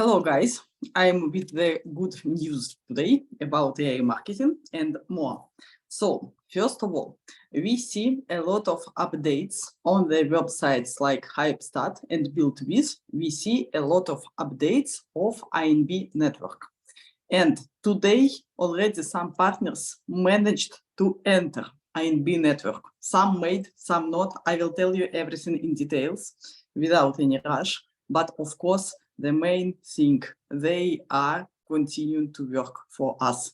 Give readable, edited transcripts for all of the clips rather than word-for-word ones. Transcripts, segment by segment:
Hello guys, I'm with the good news today about AI marketing and more. So first of all, we see a lot of updates on the websites like HypeStat and BuildWith. We see a lot of updates of INB network. And today already some partners managed to enter INB network. Some made, some not. I will tell you everything in details without any rush. But of course, the main thing, they are continuing to work for us.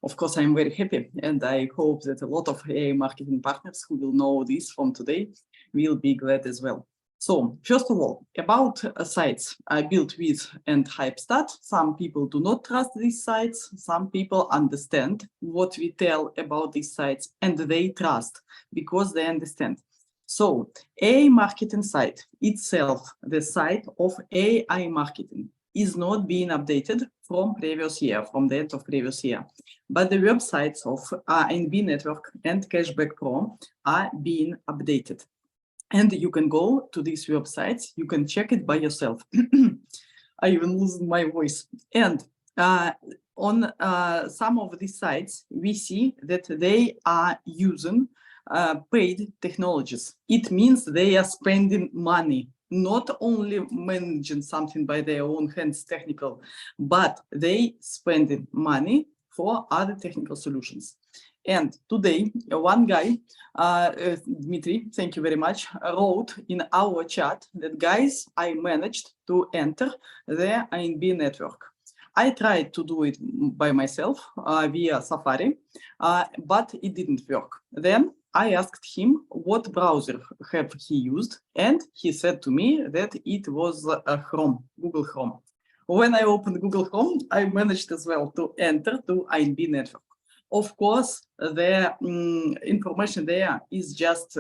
Of course, I'm very happy, and I hope that a lot of AI marketing partners who will know this from today will be glad as well. So first of all, about sites BuildWith and HypeStat. Some people do not trust these sites. Some people understand what we tell about these sites, and they trust because they understand. So AI marketing site itself, the site of AI marketing, is not being updated from previous year, from the end of previous year. But the websites of INB Network and Cashback Pro are being updated. And you can go to these websites, you can check it by yourself. I even lose my voice. And on some of these sites, we see that they are using paid technologies. It means they are spending money, not only managing something by their own hands, technical, but they spending money for other technical solutions. And today, one guy, Dmitry, thank you very much, wrote in our chat that, guys, I managed to enter the INB network. I tried to do it by myself via Safari, but it didn't work. Then I asked him what browser have he used, and he said to me that it was Chrome, Google Chrome. When I opened Google Chrome, I managed as well to enter to INB network. Of course, the information there is just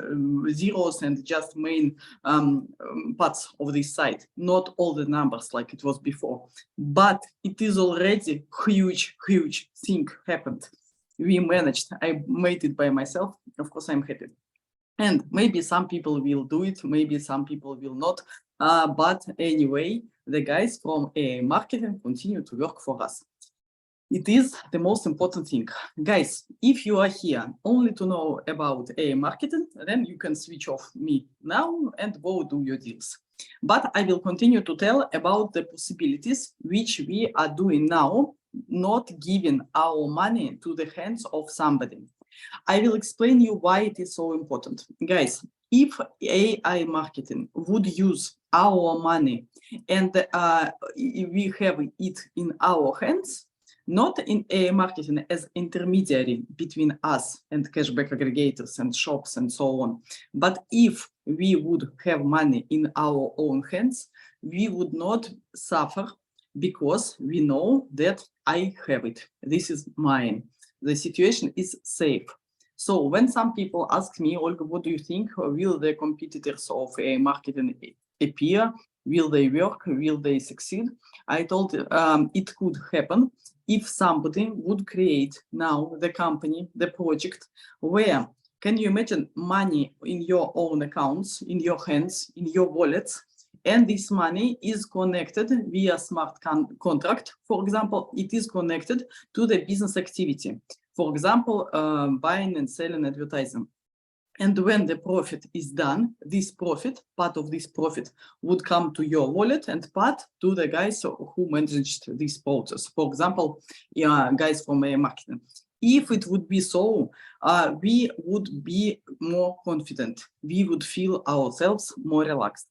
zeros and just main parts of this site, not all the numbers like it was before. But it is already huge thing happened. We managed, I made it by myself. Of course, I'm happy. And maybe some people will do it, maybe some people will not. But anyway, the guys from AI marketing continue to work for us. It is the most important thing. Guys, if you are here only to know about AI marketing, then you can switch off me now and go do your deals. But I will continue to tell about the possibilities which we are doing now, not giving our money to the hands of somebody. I will explain you why it is so important. Guys, if AI marketing would use our money and we have it in our hands, not in AI marketing as intermediary between us and cashback aggregators and shops and so on, but if we would have money in our own hands, we would not suffer because we know that I have it. This is mine. The situation is safe. So when some people ask me, Olga, what do you think? Will the competitors of AI marketing appear? Will they work? Will they succeed? I told it could happen if somebody would create now the company, the project, where, can you imagine, money in your own accounts, in your hands, in your wallets, and this money is connected via smart contract. For example, it is connected to the business activity. For example, buying and selling advertising. And when the profit is done, this profit, part of this profit would come to your wallet and part to the guys who managed this process. For example, guys from AI marketing. If it would be so, we would be more confident. We would feel ourselves more relaxed.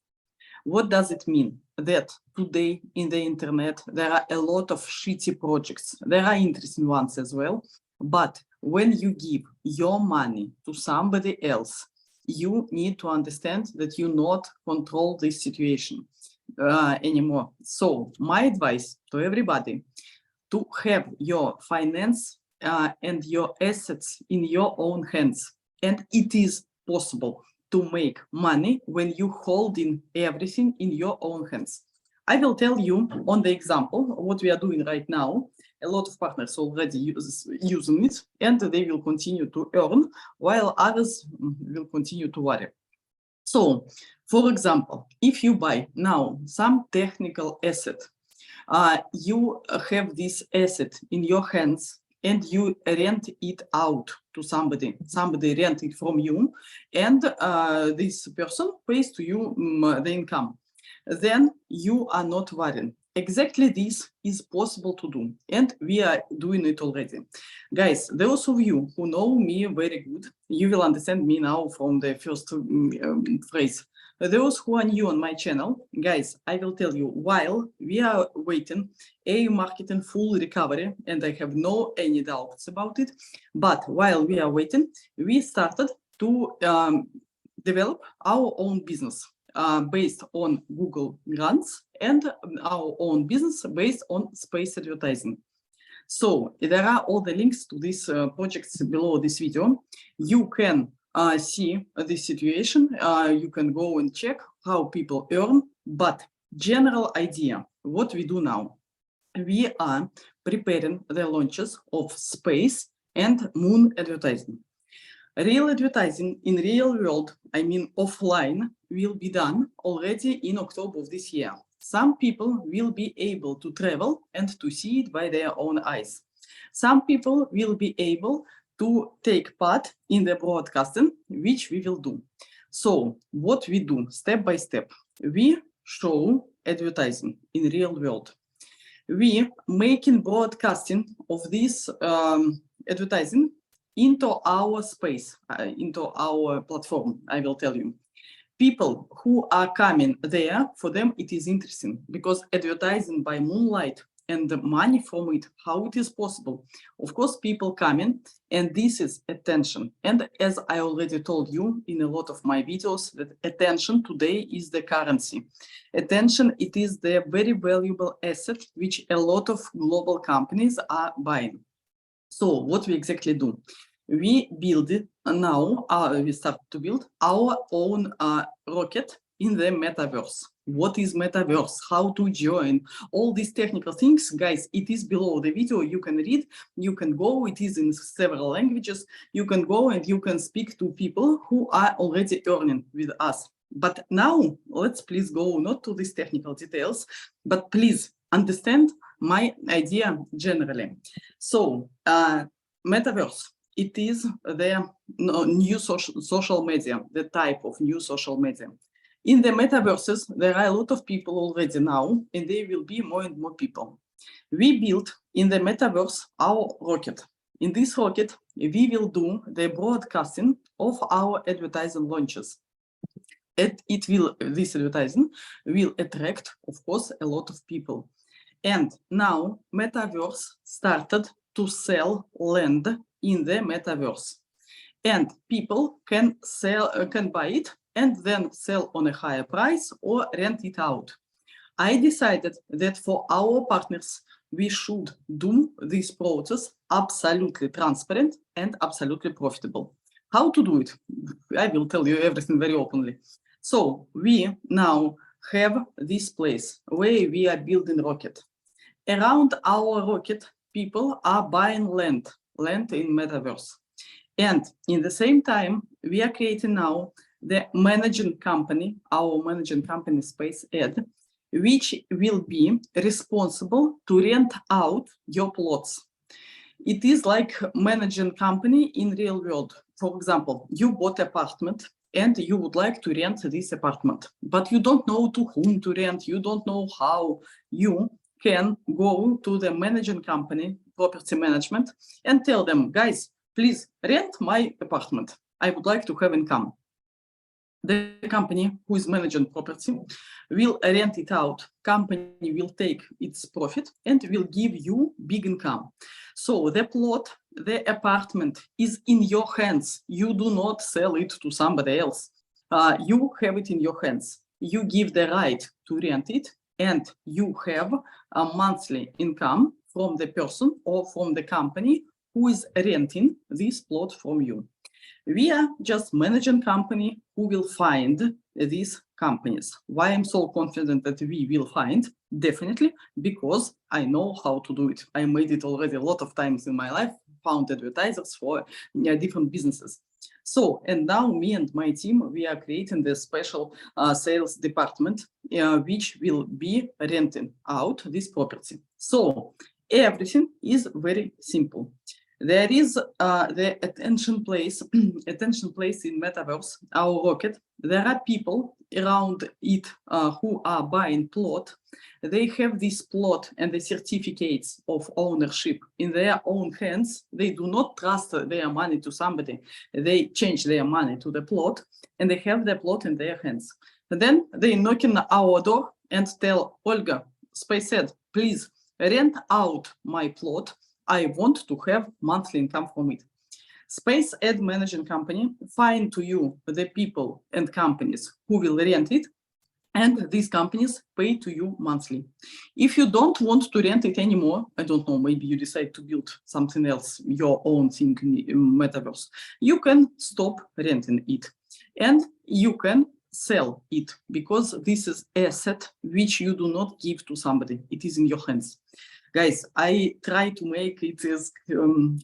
What does it mean? That today in the internet, there are a lot of shitty projects. There are interesting ones as well. But when you give your money to somebody else, you need to understand that you not control this situation anymore. So my advice to everybody, to have your finance and your assets in your own hands. And it is possible to make money when you hold in everything in your own hands. I will tell you on the example what we are doing right now. A lot of partners already using it, and they will continue to earn, while others will continue to worry. So, for example, if you buy now some technical asset, you have this asset in your hands and you rent it out to somebody. Somebody rent it from you, and this person pays to you the income. Then you are not worrying. Exactly this is possible to do, and we are doing it already. Guys, those of you who know me very good, you will understand me now from the first phrase. Those who are new on my channel, guys, I will tell you, while we are waiting AiMarketing full recovery, and I have no any doubts about it, but while we are waiting, we started to develop our own business based on Google grants and our own business based on space advertising. So there are all the links to these projects below this video. You can see the situation. You can go and check how people earn, but general idea, what we do now, we are preparing the launches of space and moon advertising. Real advertising in real world, I mean offline, will be done already in October of this year. Some people will be able to travel and to see it by their own eyes. Some people will be able to take part in the broadcasting, which we will do. So what we do step by step, we show advertising in real world. We making broadcasting of this advertising into our space, into our platform, I will tell you. People who are coming there, for them it is interesting, because advertising by moonlight and the money from it, how it is possible. Of course, people coming, and this is attention. And as I already told you in a lot of my videos, that attention today is the currency. Attention, it is the very valuable asset which a lot of global companies are buying. So what we exactly do? We build it now, we start to build our own rocket in the metaverse. What is metaverse? How to join? All these technical things, guys, it is below the video. You can read, you can go, it is in several languages. You can go and you can speak to people who are already earning with us. But now let's please go not to these technical details, but please understand my idea generally. So metaverse, it is the new social media, the type of new social media. In the metaverses, there are a lot of people already now, and there will be more and more people. We built in the metaverse our rocket. In this rocket, we will do the broadcasting of our advertising launches. This advertising will attract, of course, a lot of people. And now metaverse started to sell land in the metaverse, and people can buy it and then sell on a higher price or rent it out. I decided that for our partners, we should do this process absolutely transparent and absolutely profitable. How to do it? I will tell you everything very openly. So we now have this place where we are building rocket. Around our rocket, people are buying land in metaverse. And in the same time, we are creating now the managing company, our managing company SpacAd, which will be responsible to rent out your plots. It is like managing company in real world. For example, you bought an apartment and you would like to rent this apartment, but you don't know to whom to rent, you don't know how. You can go to the managing company, property management, and tell them, guys, please rent my apartment. I would like to have income. The company who is managing property will rent it out. Company will take its profit and will give you big income. So the plot, the apartment is in your hands. You do not sell it to somebody else. You have it in your hands. You give the right to rent it, and you have a monthly income from the person or from the company who is renting this plot from you. We are just managing company who will find these companies. Why I'm so confident that we will find? Definitely because I know how to do it. I made it already a lot of times in my life, found advertisers for different businesses. So, and now me and my team, we are creating the special sales department, which will be renting out this property. So everything is very simple. There is the attention place, attention place in metaverse, our rocket. There are people around it who are buying plot. They have this plot and the certificates of ownership in their own hands. They do not trust their money to somebody. They change their money to the plot and they have the plot in their hands. And then they knock on our door and tell Olga, SpacAd, please rent out my plot. I want to have monthly income from it. SpacAd managing company find to you the people and companies who will rent it, and these companies pay to you monthly. If you don't want to rent it anymore, I don't know, maybe you decide to build something else, your own thing in metaverse, you can stop renting it and you can sell it, because this is asset which you do not give to somebody. It is in your hands. Guys, I try to make it as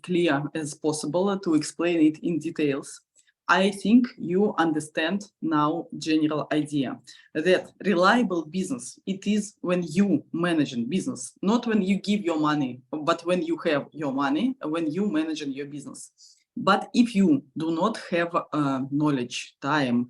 clear as possible to explain it in details. I think you understand now general idea that reliable business, it is when you manage business, not when you give your money, but when you have your money, when you manage your business. But if you do not have knowledge, time,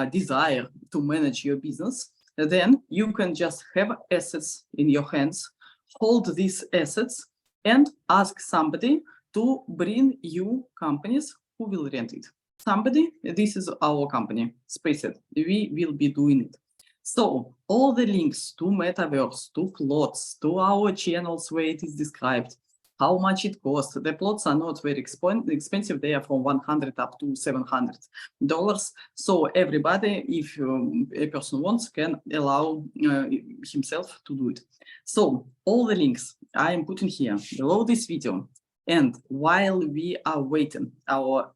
desire to manage your business, then you can just have assets in your hands, hold these assets and ask somebody to bring you companies who will rent it. Somebody, this is our company, SpacAd. We will be doing it. So all the links to metaverse, to plots, to our channels where it is described, how much it costs. The plots are not very expensive. They are from $100 up to $700. So everybody, if a person wants, can allow himself to do it. So all the links I am putting here below this video. And while we are waiting our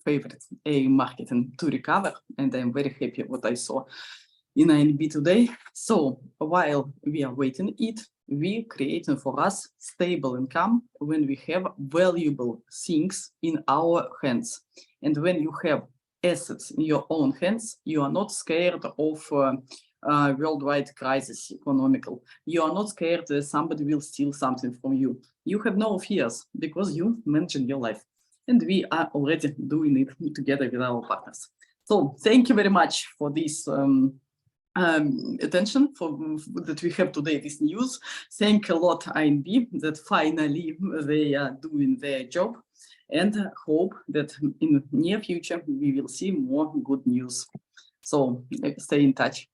favorite AiMarketing to recover, and I'm very happy what I saw in INB today. So while we are waiting it, we creating for us stable income when we have valuable things in our hands. And when you have assets in your own hands, you are not scared of worldwide crisis, economical. You are not scared that somebody will steal something from you. You have no fears because you manage your life. And we are already doing it together with our partners. So thank you very much for this attention that we have today, this news. Thank a lot INB that finally they are doing their job, and hope that in the near future we will see more good news. So stay in touch.